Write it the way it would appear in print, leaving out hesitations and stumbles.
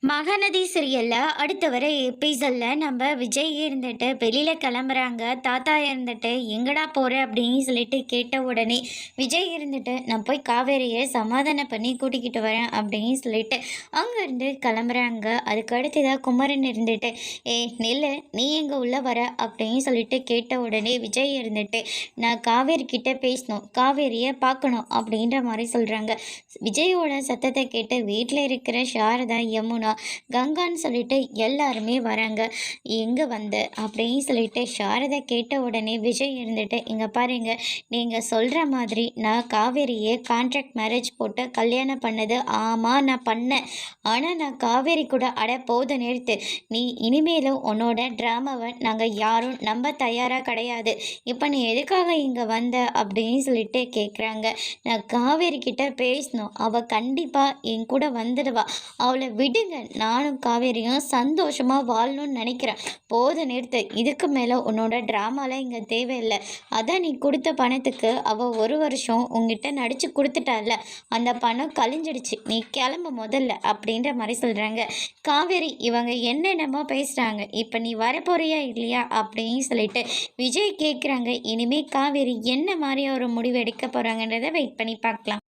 மகாநதி சீரியல்ல அடுத்த வர எபிசோட்ல நம்ம விஜய் இருந்துட்டு வெளியில கிளம்புறாங்க. தாத்தா இருந்துட்டு எங்கடா போற அப்படின்னு சொல்லிட்டு கேட்ட உடனே விஜய் இருந்துட்டு நான் போய் காவேரியை சமாதானம் பண்ணி கூட்டிக்கிட்டு வரேன் அப்படின்னு சொல்லிட்டு அங்கேருந்து கிளம்புறாங்க. அதுக்கு அடுத்ததாக குமரன் இருந்துட்டு நெல்லு நீ எங்கே உள்ள வர அப்படின்னு சொல்லிட்டு கேட்ட உடனே விஜய் இருந்துட்டு நான் காவேரி கிட்ட பேசணும், காவேரியை பார்க்கணும் அப்படின்ற மாதிரி சொல்கிறாங்க. விஜயோட சத்தத்தை கேட்டு வீட்டில் இருக்கிற சாரதா, யமுனா, கங்கான்னு சொல்லிட்டு எல்லாருமே வராங்க. எங்கே வந்த அப்படின்னு சொல்லிட்டு சாரதா கேட்ட உடனே விஜய் இருந்துட்டு இங்கே பாருங்க, நீங்கள் சொல்கிற மாதிரி நான் காவேரியை கான்ட்ராக்ட் மேரேஜ் போட்டு கல்யாணம் பண்ணது ஆமாம் நான் பண்ணேன். ஆனால் நான் காவேரி கூட போத நிறுத்து. நீ இனிமேலும் உன்னோட ட்ராமாவை நாங்கள் யாரும் நம்ப தயாராக கிடையாது. இப்போ நீ எதுக்காக இங்கே வந்த அப்படின்னு சொல்லிட்டு கேட்குறாங்க. நான் காவேரி கிட்ட பேசணும், அவள் கண்டிப்பாக என் கூட வந்துடுவா, அவளை விடுங்க, நானும் காவேரியும் சந்தோஷமாக வாழணும்னு நினைக்கிறேன். போத நிறுத்து, இதுக்கு மேலே உன்னோட ட்ராமாலாம் இங்கே தேவையில்லை. அதான் நீ கொடுத்த பணத்துக்கு அவள் 1 வருஷம் உங்ககிட்ட நடித்து கொடுத்துட்டால, அந்த பணம் கழிஞ்சிடுச்சு, நீ கிளம்ப முதல்ல அப்படின்ற மாதிரி சொல்கிறாங்க. காவேரி இவங்க என்னென்னமோ பேசுகிறாங்க, இப்போ நீ வரப்போறியா இல்லையா அப்படின்னு சொல்லிட்டு விஜய் கேட்குறாங்க. இனிமேல் காவேரி என்ன மாதிரி ஒரு முடிவு எடுக்க போகிறாங்கன்றதை வெயிட் பண்ணி பார்க்கலாம்.